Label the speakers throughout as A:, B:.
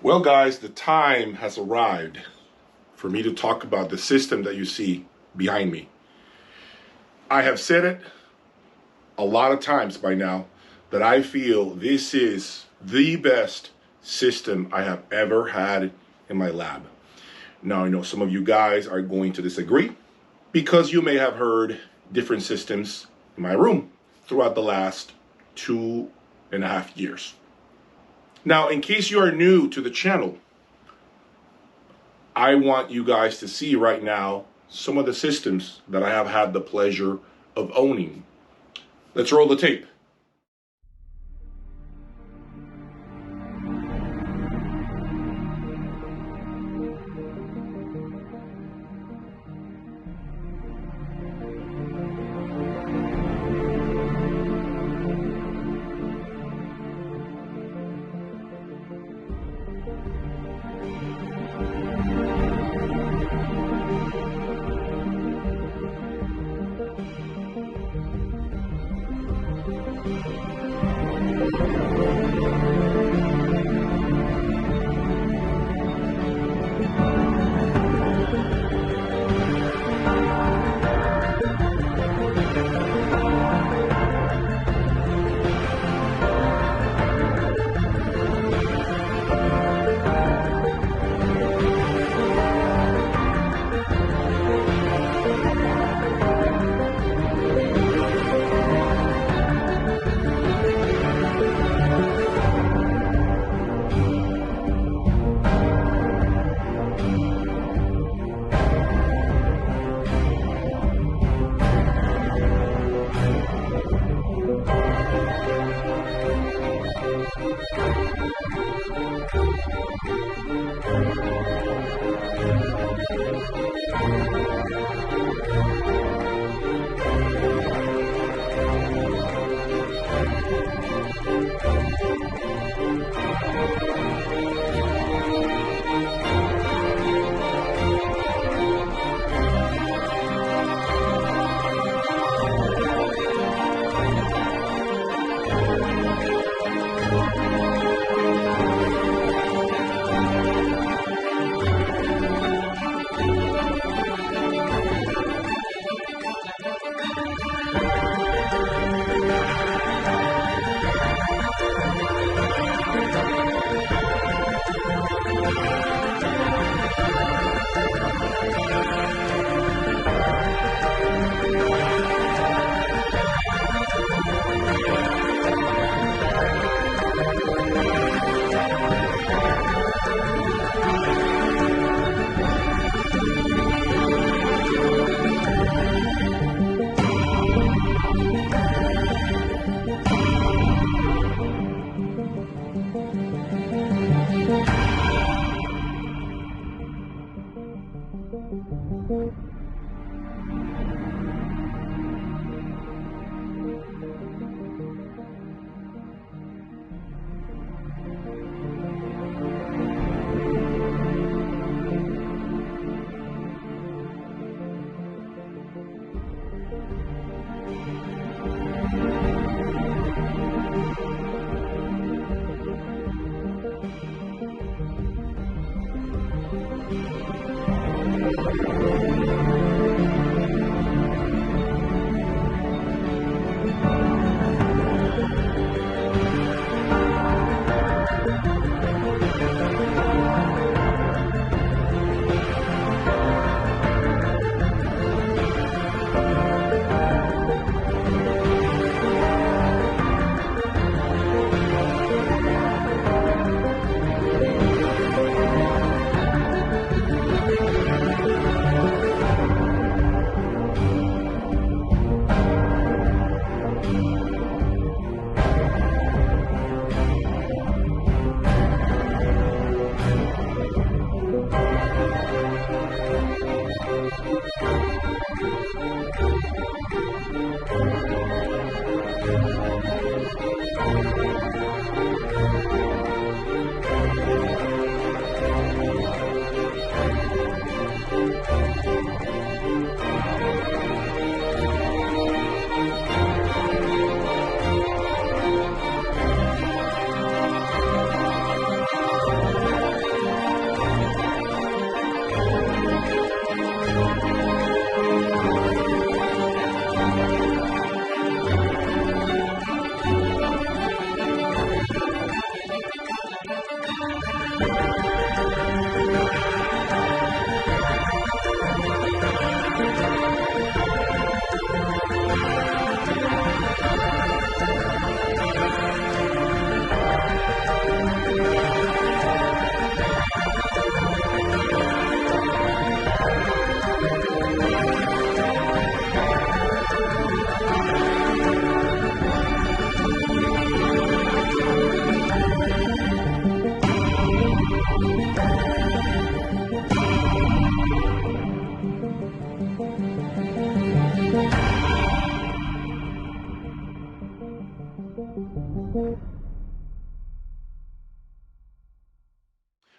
A: Well, guys, the time has arrived for me to talk about the system that you see behind me. I have said it a lot of times by now that I feel this is the best system I have ever had in my lab. Now, I know some of you guys are going to disagree because you may have heard different systems in my room throughout the last 2.5 years. Now, in case you are new to the channel, I want you guys to see right now some of the systems that I have had the pleasure of owning. Let's roll the tape.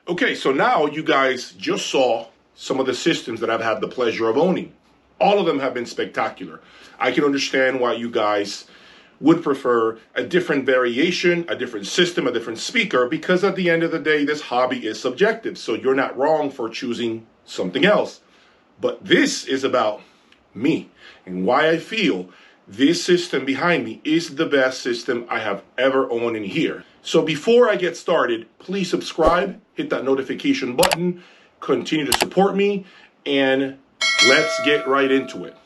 A: Okay, so now you guys just saw some of the systems that I've had the pleasure of owning. All of them have been spectacular. I can understand why you guys would prefer a different variation, a different system, a different speaker, because at the end of the day, this hobby is subjective. So you're not wrong for choosing something else. But this is about me and why I feel this system behind me is the best system I have ever owned in here. So before I get started, please subscribe, hit that notification button, continue to support me, and let's get right into it.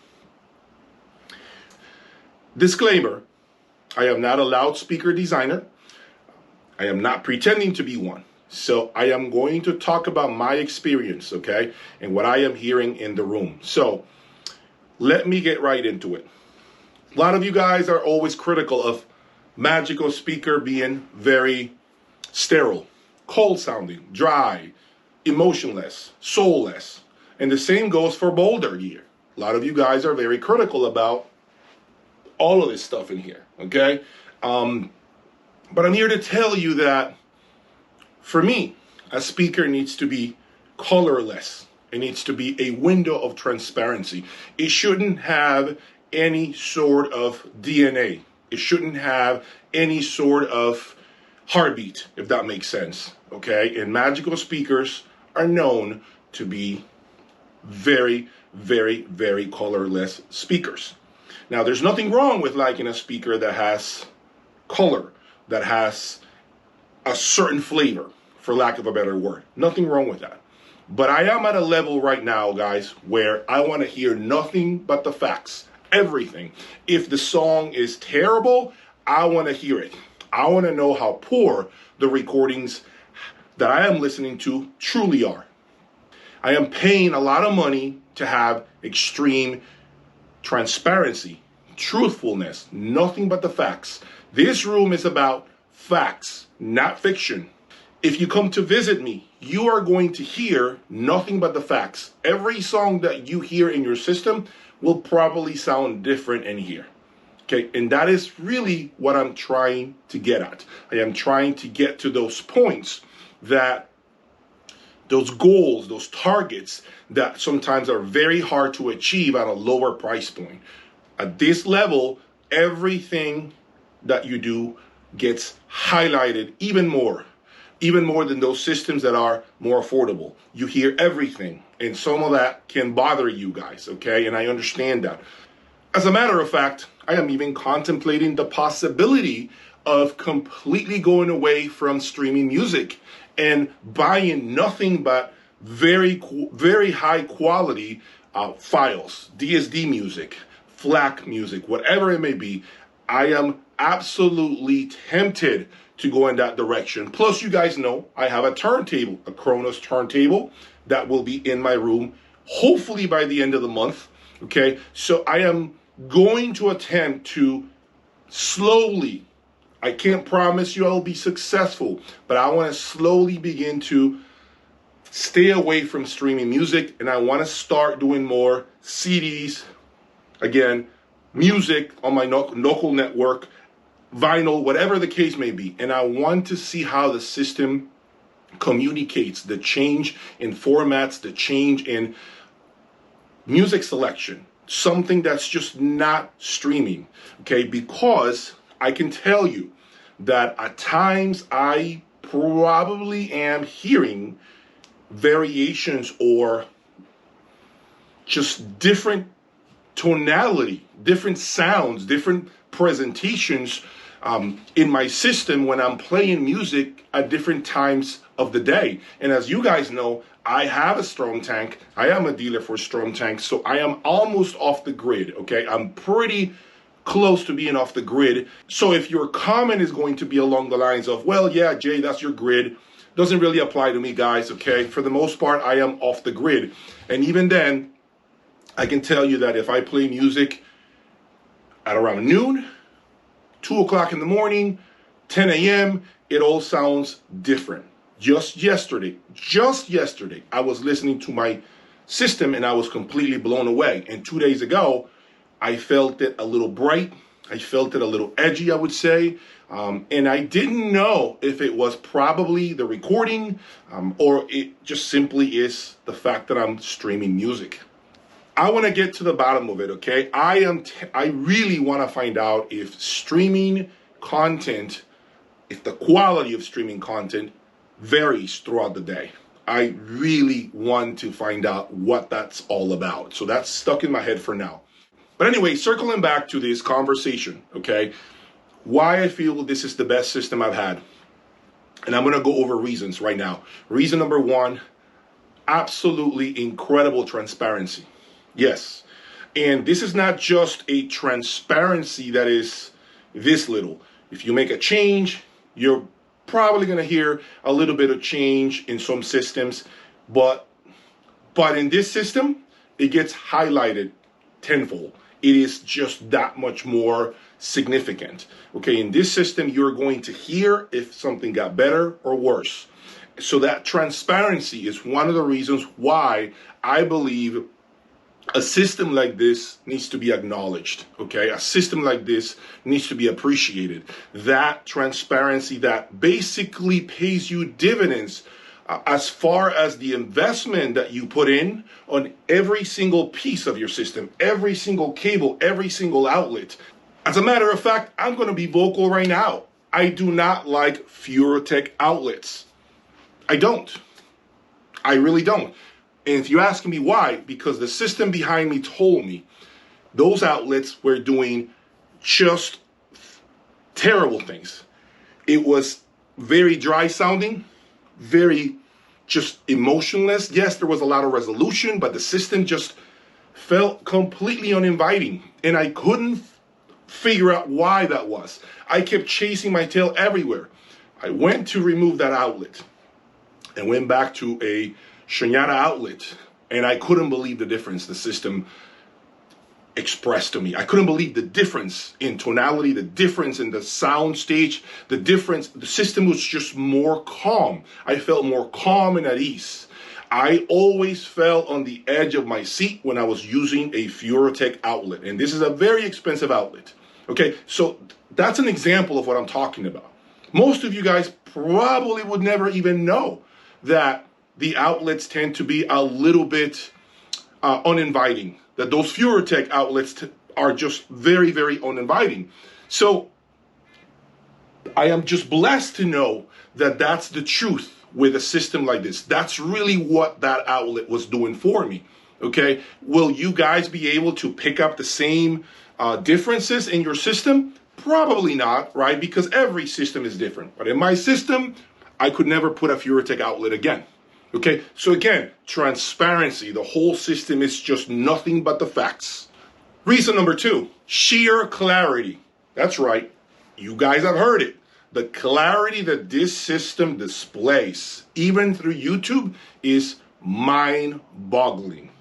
A: Disclaimer, I am not a loudspeaker designer. I am not pretending to be one. So I am going to talk about my experience, okay, and what I am hearing in the room. So let me get right into it. A lot of you guys are always critical of Magical Speaker being very sterile, cold sounding, dry, emotionless, soulless. And the same goes for Boulder gear. A lot of you guys are very critical about all of this stuff in here, okay? But I'm here to tell you that for me, a speaker needs to be colorless. It needs to be a window of transparency. It shouldn't have any sort of DNA. It shouldn't have any sort of heartbeat, if that makes sense, okay? And Magical speakers are known to be very, very, very colorless speakers. Now, there's nothing wrong with liking a speaker that has color, that has a certain flavor, for lack of a better word. Nothing wrong with that. But I am at a level right now, guys, where I want to hear nothing but the facts. Everything. If the song is terrible, I want to hear it. I want to know how poor the recordings that I am listening to truly are. I am paying a lot of money to have extreme transparency, truthfulness, nothing but the facts. This room is about facts, not fiction. If you come to visit me, you are going to hear nothing but the facts. Every song that you hear in your system will probably sound different in here. Okay, and that is really what I'm trying to get at. I am trying to get to those points, that those goals, those targets that sometimes are very hard to achieve at a lower price point. At this level, everything that you do gets highlighted even more than those systems that are more affordable. You hear everything, and some of that can bother you guys, okay? And I understand that. As a matter of fact, I am even contemplating the possibility of completely going away from streaming music and buying nothing but very high quality files, DSD music, FLAC music, whatever it may be. I am absolutely tempted to go in that direction. Plus, you guys know I have a turntable, a Kronos turntable that will be in my room, hopefully by the end of the month, okay? So I am going to attempt to slowly, I can't promise you I'll be successful, but I want to slowly begin to stay away from streaming music, and I want to start doing more CDs, again, music on my local network, vinyl, whatever the case may be. And I want to see how the system communicates the change in formats, the change in music selection, something that's just not streaming, okay? Because I can tell you that at times I probably am hearing variations or just different tonality, different sounds, different presentations in my system when I'm playing music at different times of the day. And as you guys know, I have a STROMTANK. I am a dealer for STROMTANK, so I am almost off the grid, okay? I'm pretty close to being off the grid. So if your comment is going to be along the lines of, well, yeah, Jay, that's your grid, doesn't really apply to me, guys, okay? For the most part, I am off the grid. And even then, I can tell you that if I play music at around noon, 2 o'clock in the morning, 10 a.m., it all sounds different. Just yesterday, I was listening to my system and I was completely blown away. And 2 days ago, I felt it a little bright. I felt it a little edgy, I would say. And I didn't know if it was probably the recording or it just simply is the fact that I'm streaming music. I want to get to the bottom of it, okay? I really want to find out if streaming content, if the quality of streaming content varies throughout the day. I really want to find out what that's all about. So that's stuck in my head for now. But anyway, circling back to this conversation, okay? Why I feel this is the best system I've had. And I'm going to go over reasons right now. Reason number one, absolutely incredible transparency. Yes. And this is not just a transparency that is this little. If you make a change, you're probably going to hear a little bit of change in some systems. But in this system, it gets highlighted tenfold. It is just that much more significant. Okay, in this system, you're going to hear if something got better or worse. So that transparency is one of the reasons why I believe a system like this needs to be acknowledged, okay? A system like this needs to be appreciated. That transparency that basically pays you dividends as far as the investment that you put in on every single piece of your system, every single cable, every single outlet. As a matter of fact, I'm going to be vocal right now. I do not like FuroTech outlets. I don't. I really don't. And if you're asking me why, because the system behind me told me those outlets were doing just terrible things. It was very dry sounding, very just emotionless. Yes, there was a lot of resolution, but the system just felt completely uninviting. And I couldn't figure out why that was. I kept chasing my tail everywhere. I went to remove that outlet and went back to a Shanyana outlet, and I couldn't believe the difference the system expressed to me. I couldn't believe the difference in tonality, the difference in the sound stage, the difference. The system was just more calm. I felt more calm and at ease. I always felt on the edge of my seat when I was using a FuroTech outlet, and this is a very expensive outlet. Okay, so that's an example of what I'm talking about. Most of you guys probably would never even know that the outlets tend to be a little bit uninviting, that those FuroTech outlets are just very, very uninviting. So I am just blessed to know that that's the truth with a system like this. That's really what that outlet was doing for me. Okay, will you guys be able to pick up the same differences in your system? Probably not, right? Because every system is different. But in my system, I could never put a FuroTech outlet again. Okay, so again, transparency. The whole system is just nothing but the facts. Reason number two, sheer clarity. That's right. You guys have heard it. The clarity that this system displays, even through YouTube, is mind-boggling.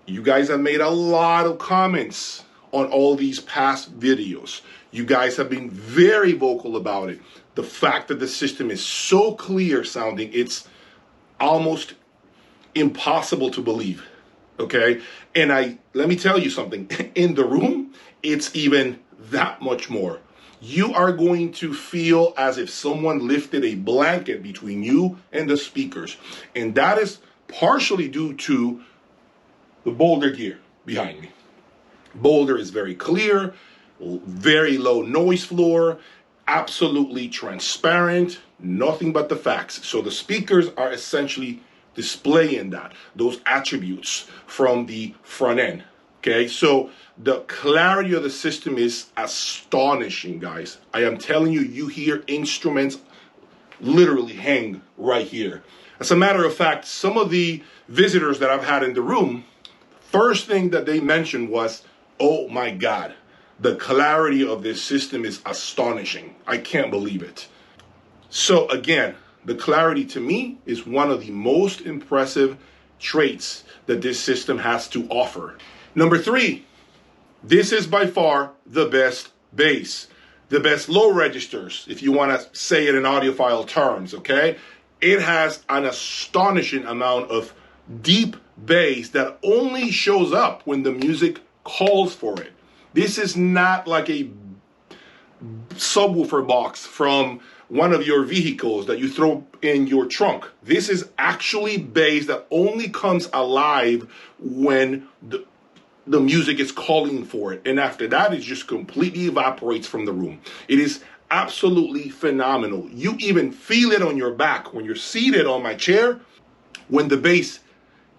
A: You guys have made a lot of comments on all these past videos. You guys have been very vocal about it. The fact that the system is so clear sounding, it's almost impossible to believe, okay? And let me tell you something, in the room, it's even that much more. You are going to feel as if someone lifted a blanket between you and the speakers. And that is partially due to the Boulder gear behind me. Boulder is very clear, very low noise floor, absolutely transparent, nothing but the facts. So the speakers are essentially displaying those attributes from the front end. Okay, so the clarity of the system is astonishing, guys. I am telling you, you hear instruments literally hang right here. As a matter of fact, some of the visitors that I've had in the room, first thing that they mentioned was, oh my God, the clarity of this system is astonishing. I can't believe it. So again, the clarity to me is one of the most impressive traits that this system has to offer. Number three, this is by far the best bass, the best low registers, if you want to say it in audiophile terms, okay? It has an astonishing amount of deep bass that only shows up when the music calls for it. This is not like a subwoofer box from one of your vehicles that you throw in your trunk. This is actually bass that only comes alive when the music is calling for it. And after that, it just completely evaporates from the room. It is absolutely phenomenal. You even feel it on your back when you're seated on my chair. When the bass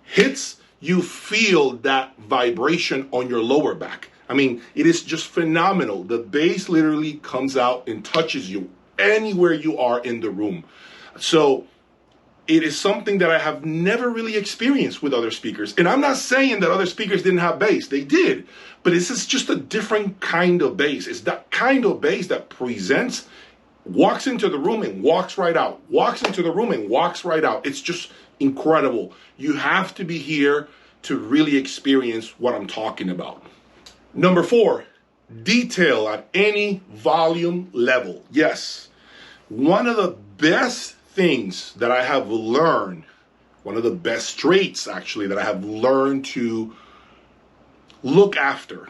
A: hits, you feel that vibration on your lower back. I mean, it is just phenomenal. The bass literally comes out and touches you anywhere you are in the room. So it is something that I have never really experienced with other speakers. And I'm not saying that other speakers didn't have bass. They did. But this is just a different kind of bass. It's that kind of bass that presents, walks into the room and walks right out. Walks into the room and walks right out. It's just incredible. You have to be here to really experience what I'm talking about. Number 4, detail at any volume level. Yes, one of the best things that I have learned, one of the best traits actually that I have learned to look after,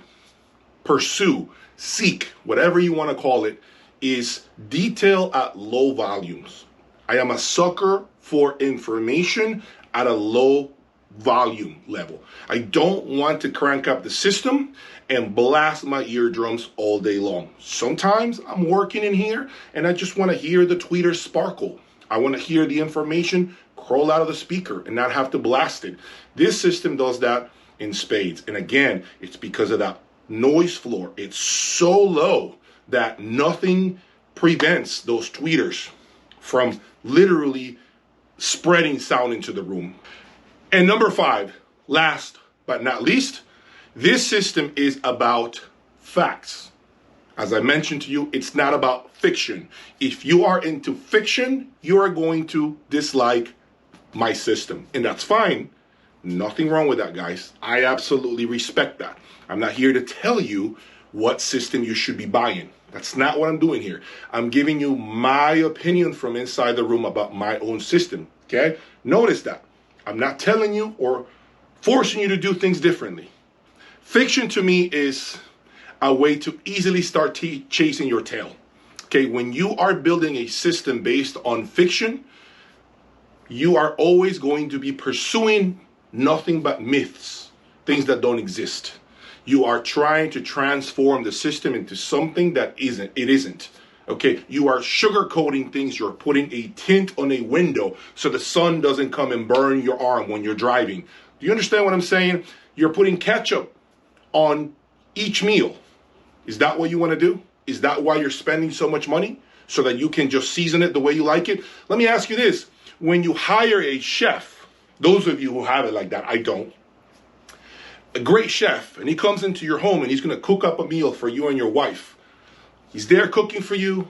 A: pursue, seek, whatever you want to call it, is detail at low volumes. I am a sucker for information at a low volume level. I don't want to crank up the system and blast my eardrums all day long. Sometimes I'm working in here and I just want to hear the tweeters sparkle. I want to hear the information crawl out of the speaker and not have to blast it. This system does that in spades. And again, it's because of that noise floor. It's so low that nothing prevents those tweeters from literally spreading sound into the room. And number 5, last but not least, this system is about facts. As I mentioned to you, it's not about fiction. If you are into fiction, you are going to dislike my system. And that's fine. Nothing wrong with that, guys. I absolutely respect that. I'm not here to tell you what system you should be buying. That's not what I'm doing here. I'm giving you my opinion from inside the room about my own system, okay? Notice that. I'm not telling you or forcing you to do things differently. Fiction to me is a way to easily start chasing your tail. Okay, when you are building a system based on fiction, you are always going to be pursuing nothing but myths, things that don't exist. You are trying to transform the system into something that isn't. Okay, you are sugarcoating things. You're putting a tint on a window so the sun doesn't come and burn your arm when you're driving. Do you understand what I'm saying? You're putting ketchup on each meal. Is that what you want to do? Is that why you're spending so much money? So that you can just season it the way you like it? Let me ask you this. When you hire a chef, those of you who have it like that, I don't. A great chef, and he comes into your home and he's going to cook up a meal for you and your wife. He's there cooking for you,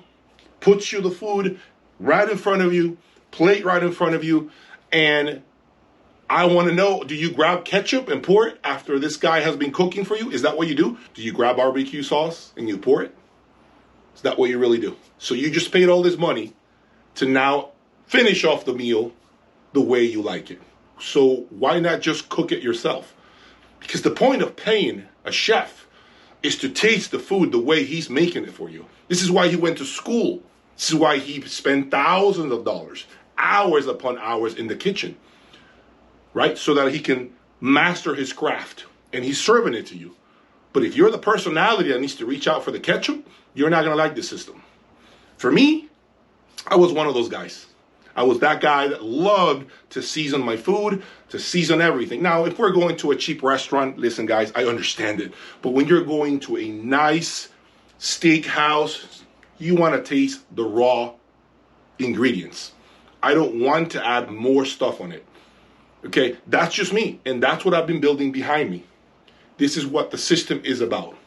A: puts you the food right in front of you, plate right in front of you, and I want to know, do you grab ketchup and pour it after this guy has been cooking for you? Is that what you do? Do you grab barbecue sauce and you pour it? Is that what you really do? So you just paid all this money to now finish off the meal the way you like it. So why not just cook it yourself? Because the point of paying a chef is to taste the food the way he's making it for you. This is why he went to school. This is why he spent thousands of dollars, hours upon hours in the kitchen, right? So that he can master his craft and he's serving it to you. But if you're the personality that needs to reach out for the ketchup, you're not going to like this system. For me, I was one of those guys. I was that guy that loved to season my food, to season everything. Now, if we're going to a cheap restaurant, listen, guys, I understand it. But when you're going to a nice steakhouse, you want to taste the raw ingredients. I don't want to add more stuff on it. Okay, that's just me. And that's what I've been building behind me. This is what the system is about.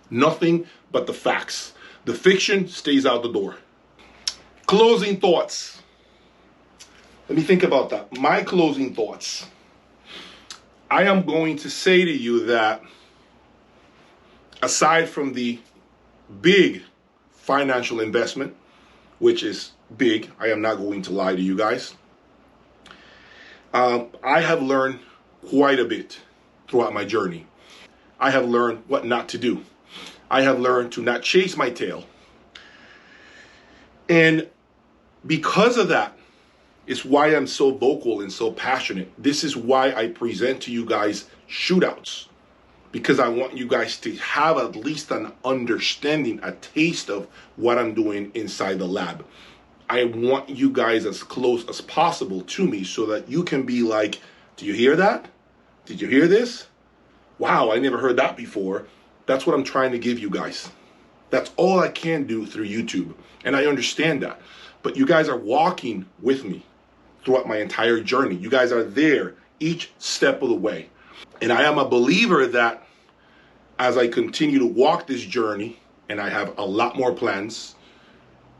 A: Nothing but the facts. The fiction stays out the door. Closing thoughts. Let me think about that. My closing thoughts. I am going to say to you that aside from the big financial investment, which is big. I am not going to lie to you guys. I have learned quite a bit throughout my journey. I have learned what not to do. I have learned to not chase my tail. And because of that, it's why I'm so vocal and so passionate. This is why I present to you guys shootouts. Because I want you guys to have at least an understanding, a taste of what I'm doing inside the lab. I want you guys as close as possible to me so that you can be like, do you hear that? Did you hear this? Wow, I never heard that before. That's what I'm trying to give you guys. That's all I can do through YouTube. And I understand that. But you guys are walking with me throughout my entire journey. You guys are there each step of the way. And I am a believer that as I continue to walk this journey, and I have a lot more plans,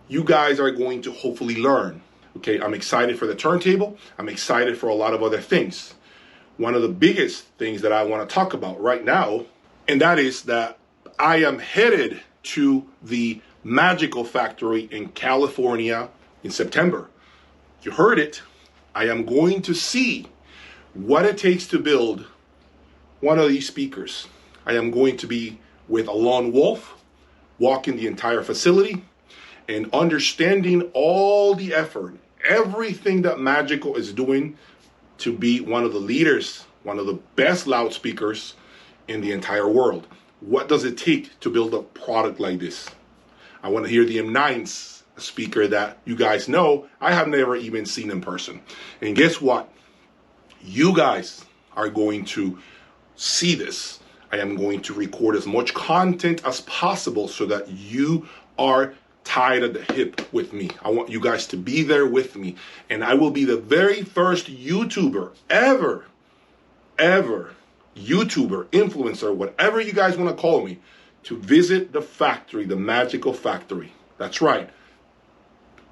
A: you guys are going to hopefully learn. Okay, I'm excited for the turntable. I'm excited for a lot of other things. One of the biggest things that I want to talk about right now, and that is that I am headed to the Magical Factory in California in September. You heard it. I am going to see what it takes to build one of these speakers. I am going to be with a lone wolf, walking the entire facility and understanding all the effort, everything that Magical is doing to be one of the leaders, one of the best loudspeakers in the entire world. What does it take to build a product like this? I want to hear the M9's speaker that you guys know I have never even seen in person. And guess what? You guys are going to see this. I am going to record as much content as possible so that you are tied at the hip with me. I want you guys to be there with me. And I will be the very first YouTuber ever, YouTuber, influencer, whatever you guys want to call me, to visit the factory, the Magical Factory. That's right.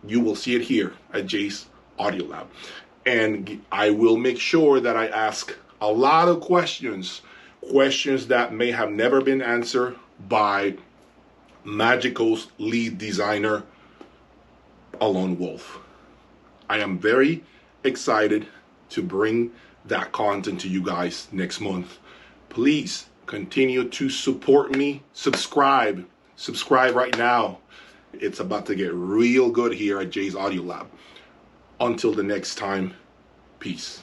A: You will see it here at Jay's Audio Lab. And I will make sure that I ask a lot of questions that may have never been answered by Magical's lead designer, a lone wolf. I am very excited to bring that content to you guys next month. Please continue to support me. Subscribe right now. It's about to get real good here at Jay's Audio Lab. Until the next time, peace.